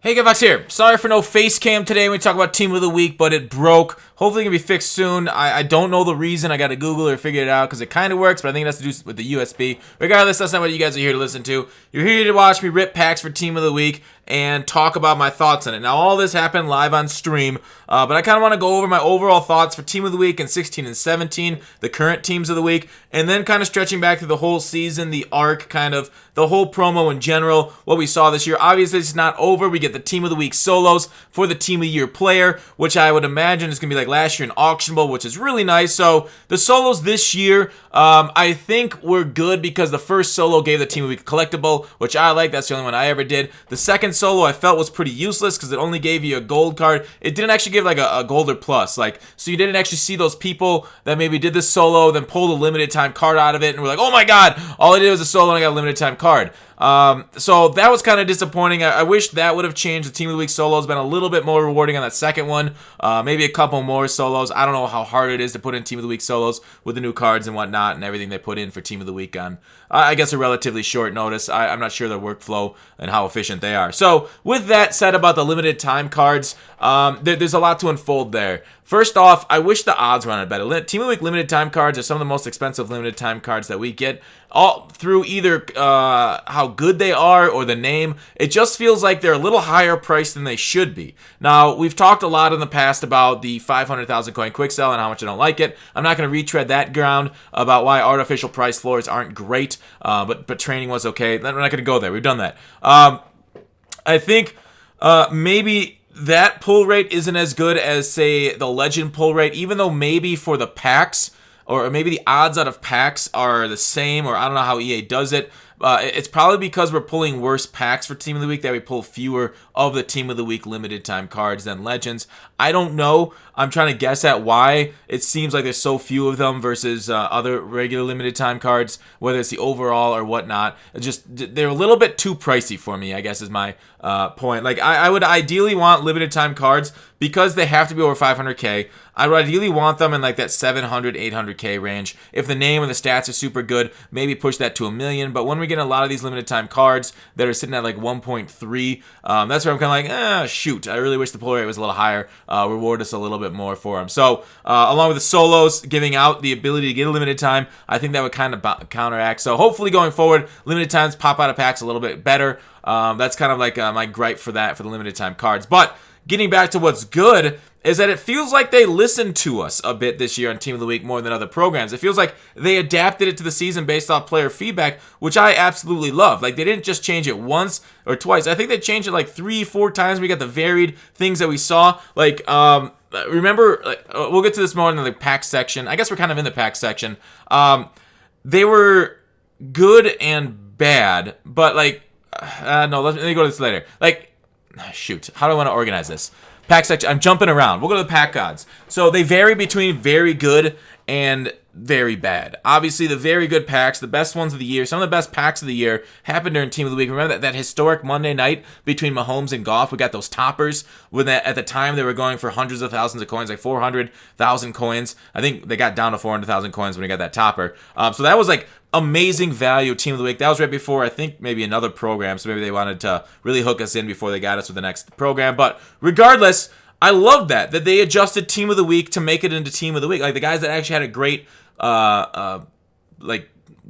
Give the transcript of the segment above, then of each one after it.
Hey, Gavox here. Sorry for no face cam today when we talk about Team of the Week, but it broke. Hopefully it can be fixed soon. I don't know the reason. I got to Google or figure it out because it kind of works, but I think it has to do with the USB. Regardless, that's not what you guys are here to listen to. You're here to watch me rip packs for Team of the Week and talk about my thoughts on it. Now, all this happened live on stream, but I kind of want to go over my overall thoughts for Team of the Week in 16 and 17, the current Teams of the Week, and then kind of stretching back through the whole season, the arc, kind of the whole promo in general, what we saw this year. Obviously, it's not over. We get the Team of the Week solos for the Team of the Year player, which I would imagine is going to be like last year in Auctionable, which is really nice. So the solos this year, I think were good because the first solo gave the Team of the Week collectible, which I like. That's the only one I ever did. The second solo I felt was pretty useless because it only gave you a gold card. It didn't actually give like a gold or plus. So you didn't actually see those people that maybe did this solo, then pulled a limited time card out of it, and were like, oh my god, all I did was a solo and I got a limited time card. So that was kind of disappointing. I wish that would have changed. The Team of the Week solo has been a little bit more rewarding on that second one. Maybe a couple more solos. I don't know how hard it is to put in Team of the Week solos with the new cards and whatnot and everything they put in for Team of the Week on, I guess, a relatively short notice. I'm not sure their workflow and how efficient they are. So with that said about the limited time cards, there's a lot to unfold there. First off, I wish the odds were on it better. Team of the Week limited time cards are some of the most expensive limited time cards that we get, all through either how good they are or the name. It just feels like they're a little higher priced than they should be. Now, we've talked a lot in the past about the 500,000 coin quick sell and how much I don't like it. I'm not going to retread that ground about why artificial price floors aren't great, but training was okay. We're not going to go there. We've done that. I think maybe that pull rate isn't as good as, say, the legend pull rate, even though maybe for the packs, or maybe the odds out of packs are the same, or I don't know how EA does it. It's probably because we're pulling worse packs for Team of the Week that we pull fewer of the Team of the Week limited time cards than Legends. I don't know. I'm trying to guess at why it seems like there's so few of them versus other regular limited time cards, whether it's the overall or whatnot. They're a little bit too pricey for me, I guess is my point. Like, I would ideally want limited time cards because they have to be over 500k. I would ideally want them in like that 700, 800k range. If the name and the stats are super good, maybe push that to $1 million. But when we get a lot of these limited time cards that are sitting at like 1.3, that's where I'm kind of like, shoot, I really wish the pull rate was a little higher. Reward us a little bit more for them. So along with the solos giving out the ability to get a limited time, I think that would kind of counteract. So hopefully going forward, limited times pop out of packs a little bit better. That's kind of like my gripe for that, for the limited time cards. But getting back to what's good is that it feels like they listened to us a bit this year on Team of the Week more than other programs. It feels like they adapted it to the season based off player feedback, which I absolutely love. Like, they didn't just change it once or twice. I think they changed it like 3-4 times. We got the varied things that we saw. Like, remember, we'll get to this more in the pack section. I guess we're kind of in the pack section. They were good and bad, but like, no, let me go to this later. Like, shoot, how do I want to organize this? Pack section, I'm jumping around. We'll go to the pack odds. So they vary between very good and very bad. Obviously, the very good packs, the best ones of the year, some of the best packs of the year happened during Team of the Week. Remember that historic Monday night between Mahomes and Goff? We got those toppers. When at the time they were going for hundreds of thousands of coins, like 400,000 coins. I think they got down to 400,000 coins when we got that topper. So that was like amazing value Team of the Week. That was right before, I think, maybe another program. So maybe they wanted to really hook us in before they got us with the next program. But regardless, I love that they adjusted Team of the Week to make it into Team of the Week. Like, the guys that actually had a great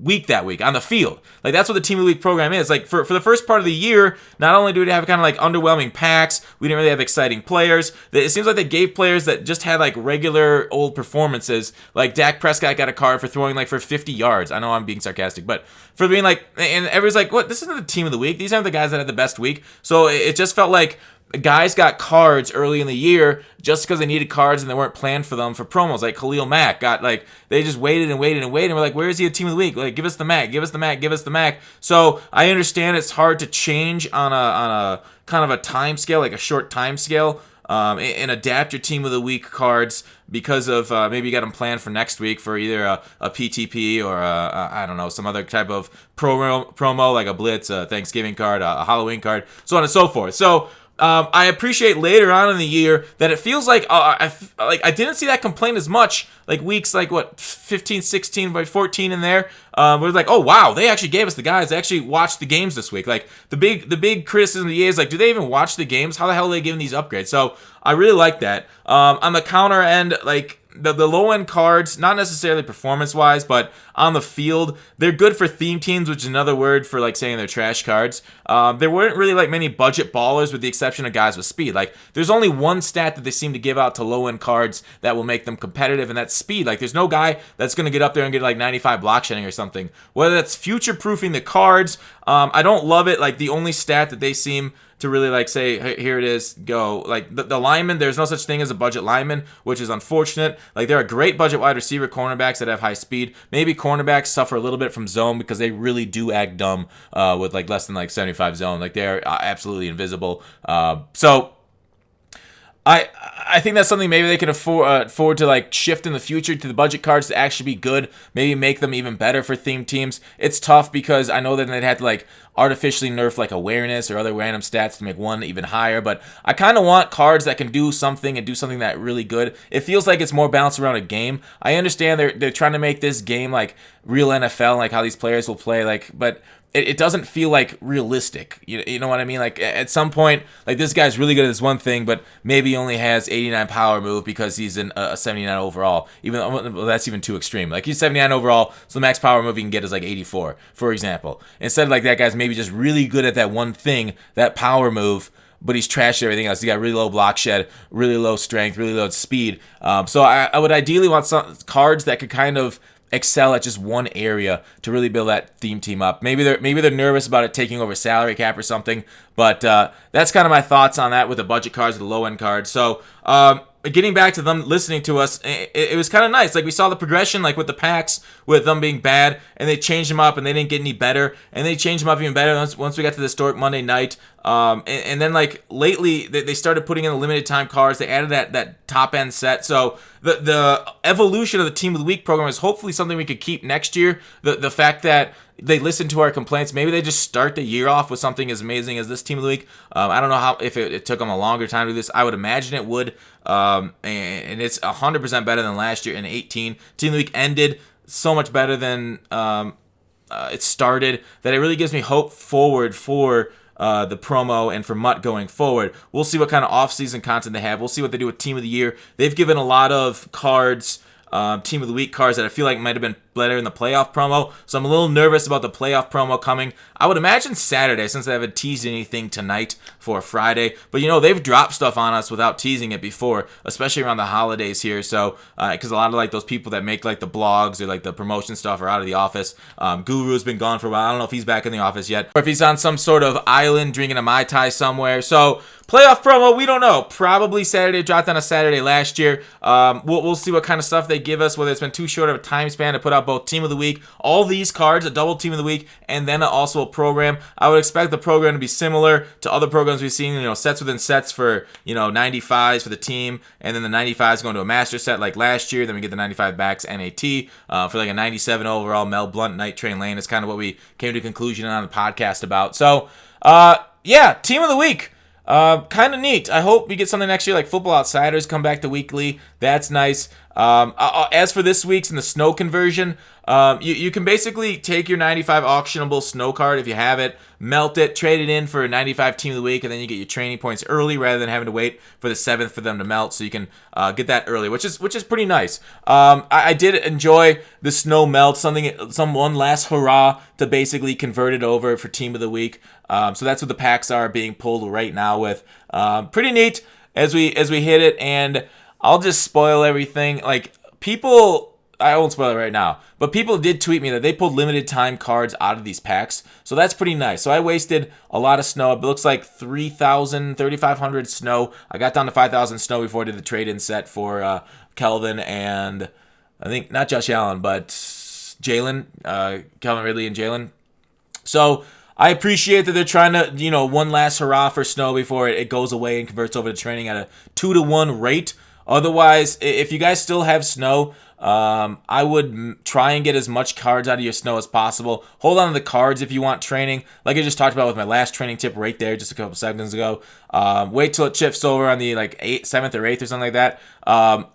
week that week on the field. Like, that's what the Team of the Week program is. Like, for the first part of the year, not only do we have kind of like underwhelming packs, we didn't really have exciting players. It seems like they gave players that just had like regular old performances. Like, Dak Prescott got a card for throwing like for 50 yards. I know I'm being sarcastic, but for being like, and everyone's like, what? This isn't the Team of the Week. These aren't the guys that had the best week. So it just felt like guys got cards early in the year just because they needed cards and they weren't planned for them for promos. Like Khalil Mack got, like, they just waited and waited and waited. And we're like, where is he at Team of the Week? Like, give us the Mack, give us the Mack, give us the Mack. So I understand it's hard to change on a kind of a time scale, like a short time scale, and adapt your Team of the Week cards because of maybe you got them planned for next week for either a PTP or I don't know, some other type of promo like a Blitz, a Thanksgiving card, a Halloween card, so on and so forth. So I appreciate later on in the year that it feels like I didn't see that complaint as much like weeks like what 15, 16, by 14 in there. We're like, oh wow, they actually gave us the guys that actually watched the games this week. Like the big criticism of the EA is like, do they even watch the games? How the hell are they giving these upgrades? So I really like that. On the counter end, like the low end cards, not necessarily performance wise, but on the field, they're good for theme teams, which is another word for like saying they're trash cards. There weren't really like many budget ballers with the exception of guys with speed. Like there's only one stat that they seem to give out to low end cards that will make them competitive, and that's speed. Like there's no guy that's going to get up there and get like 95 block shedding or something. Whether that's future proofing the cards, I don't love it. Like the only stat that they seem to really like say, hey, here it is, go. Like the lineman, there's no such thing as a budget lineman, which is unfortunate. Like there are great budget wide receiver cornerbacks that have high speed. Maybe cornerbacks suffer a little bit from zone because they really do act dumb with like less than like 75 zone. Like they're absolutely invisible. So I think that's something maybe they can afford to like shift in the future to the budget cards to actually be good. Maybe make them even better for theme teams. It's tough because I know that they'd have to like artificially nerf like awareness or other random stats to make one even higher. But I kind of want cards that can do something and do something that really good. It feels like it's more balanced around a game. I understand they're trying to make this game like real NFL, like how these players will play, like, but it doesn't feel like realistic. You know what I mean? Like at some point, like this guy's really good at this one thing, but maybe he only has 89 power move because he's in a 79 overall. Even well, that's even too extreme. Like he's 79 overall, so the max power move he can get is like 84, for example. Instead, like that guy's maybe just really good at that one thing, that power move, but he's trashed everything else. He got really low block shed, really low strength, really low speed. So I would ideally want some cards that could kind of excel at just one area to really build that theme team up. Maybe they're nervous about it taking over salary cap or something, but that's kind of my thoughts on that with the budget cards, the low end cards. So getting back to them listening to us, it was kind of nice. Like we saw the progression, like with the packs, with them being bad, and they changed them up, and they didn't get any better, and they changed them up even better once we got to the historic Monday night. And then like lately they started putting in the limited time cards. They added that top end set. So the evolution of the Team of the Week program is hopefully something we could keep next year. The fact that they listen to our complaints, maybe they just start the year off with something as amazing as this Team of the Week. I don't know if it took them a longer time to do this. I would imagine it would. And it's 100% better than last year in 18. Team of the Week ended so much better than it started that it really gives me hope forward for the promo and for Mutt going forward. We'll see what kind of off-season content they have. We'll see what they do with Team of the Year. They've given a lot of cards, Team of the Week cards that I feel like might have been better in the playoff promo. So I'm a little nervous about the playoff promo coming. I would imagine Saturday, since they haven't teased anything tonight for Friday. But they've dropped stuff on us without teasing it before, especially around the holidays here. So because a lot of like those people that make like the blogs or like the promotion stuff are out of the office. Guru's been gone for a while. I don't know if he's back in the office yet, or if he's on some sort of island drinking a Mai Tai somewhere. So playoff promo, we don't know. Probably Saturday. Dropped on a Saturday last year. We'll see what kind of stuff they give us, whether it's been too short of a time span to put out both Team of the Week, all these cards, a double Team of the Week, and then also a program. I would expect the program to be similar to other programs we've seen, sets within sets for, 95s for the team, and then the 95s going to a master set like last year. Then we get the 95 backs NAT for like a 97 overall Mel Blunt Night Train Lane is kind of what we came to a conclusion on the podcast about. So, yeah, Team of the Week. Kind of neat. I hope we get something next year like Football Outsiders come back to weekly. That's nice. As for this week's in the snow conversion, you can basically take your 95 auctionable snow card if you have it, melt it, trade it in for a 95 Team of the Week, and then you get your training points early rather than having to wait for the 7th for them to melt. So you can get that early, which is pretty nice. I did enjoy the snow melt, some one last hurrah to basically convert it over for Team of the Week. So that's what the packs are being pulled right now with. Pretty neat as we hit it, and I'll just spoil everything. Like people, I won't spoil it right now, but people did tweet me that they pulled limited time cards out of these packs, so that's pretty nice. So I wasted a lot of snow. It looks like 3,500 snow. I got down to 5,000 snow before I did the trade-in set for Kelvin and I think not Josh Allen, but Jalen, Kelvin Ridley and Jalen. So I appreciate that they're trying to, one last hurrah for snow before it goes away and converts over to training at a 2-to-1 rate. Otherwise, if you guys still have snow, I would try and get as much cards out of your snow as possible. Hold on to the cards if you want training. Like I just talked about with my last training tip right there just a couple seconds ago. Wait till it chips over on the like 7th or 8th or something like that.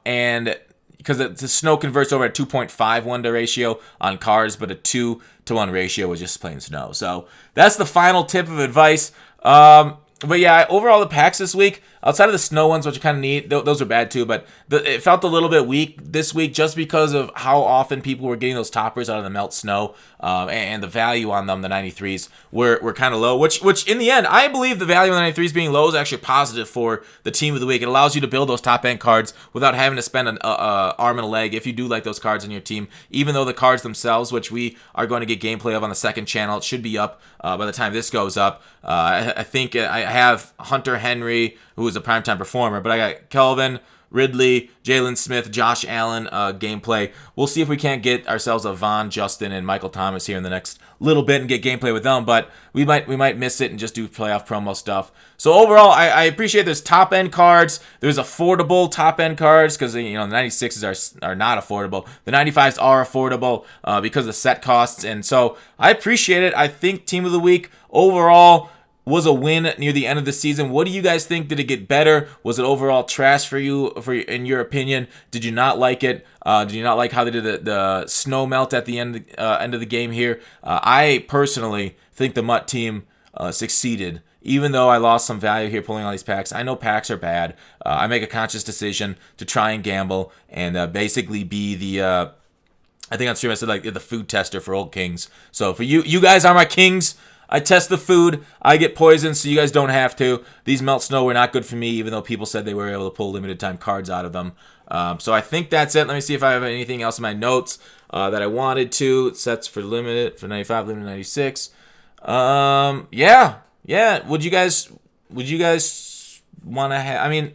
And because the snow converts over at 2.51 to ratio on cards, but a 2-to-1 ratio is just plain snow. So that's the final tip of advice. But yeah, overall the packs this week, outside of the snow ones, which are kind of neat, those are bad too, but it felt a little bit weak this week just because of how often people were getting those toppers out of the melt snow, and the value on them, the 93s, were kind of low, which in the end, I believe the value on the 93s being low is actually positive for the team of the week. It allows you to build those top-end cards without having to spend an arm and a leg if you do like those cards on your team, even though the cards themselves, which we are going to get gameplay of on the second channel, it should be up by the time this goes up. I think I have Hunter Henry, who is a primetime performer, but I got Kelvin, Ridley, Jalen Smith, Josh Allen gameplay. We'll see if we can't get ourselves a Von, Justin, and Michael Thomas here in the next little bit and get gameplay with them, but we might miss it and just do playoff promo stuff. So overall, I appreciate there's top-end cards. There's affordable top-end cards because, you know, the 96s are not affordable. The 95s are affordable because of the set costs, and so I appreciate it. I think Team of the Week overall was a win near the end of the season. What do you guys think? Did it get better? Was it overall trash for you, in your opinion? Did you not like it? Did you not like how they did the snow melt at the end of the game here? I personally think the Mutt team succeeded, even though I lost some value here pulling all these packs. I know packs are bad. I make a conscious decision to try and gamble and basically be the I think on stream I said like the food tester for old kings. So for you guys are my kings. I test the food. I get poisoned, so you guys don't have to. These melt snow were not good for me, even though people said they were able to pull limited time cards out of them. So I think that's it. Let me see if I have anything else in my notes that I wanted to. Sets for limited for 95, limited 96. Yeah. Would you guys want to have? I mean,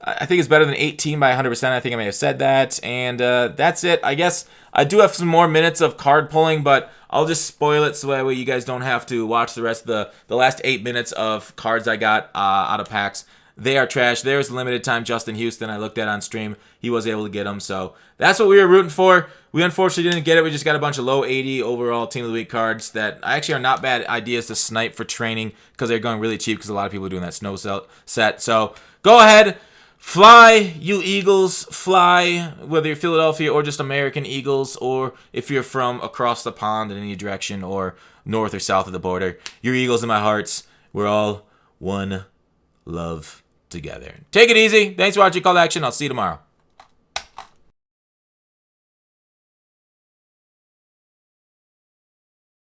I think it's better than 18 by 100%. I think I may have said that, and that's it. I guess I do have some more minutes of card pulling, but I'll just spoil it so that way you guys don't have to watch the rest of the last 8 minutes of cards I got out of packs. They are trash. There's limited time Justin Houston I looked at on stream. He was able to get them, so that's what we were rooting for. We unfortunately didn't get it. We just got a bunch of low 80 overall Team of the Week cards that actually are not bad ideas to snipe for training because they're going really cheap because a lot of people are doing that snow set. So go ahead. Fly, you Eagles, fly, whether you're Philadelphia or just American Eagles, or if you're from across the pond in any direction or north or south of the border. You're Eagles in my hearts. We're all one love together. Take it easy. Thanks for watching Call to Action. I'll see you tomorrow.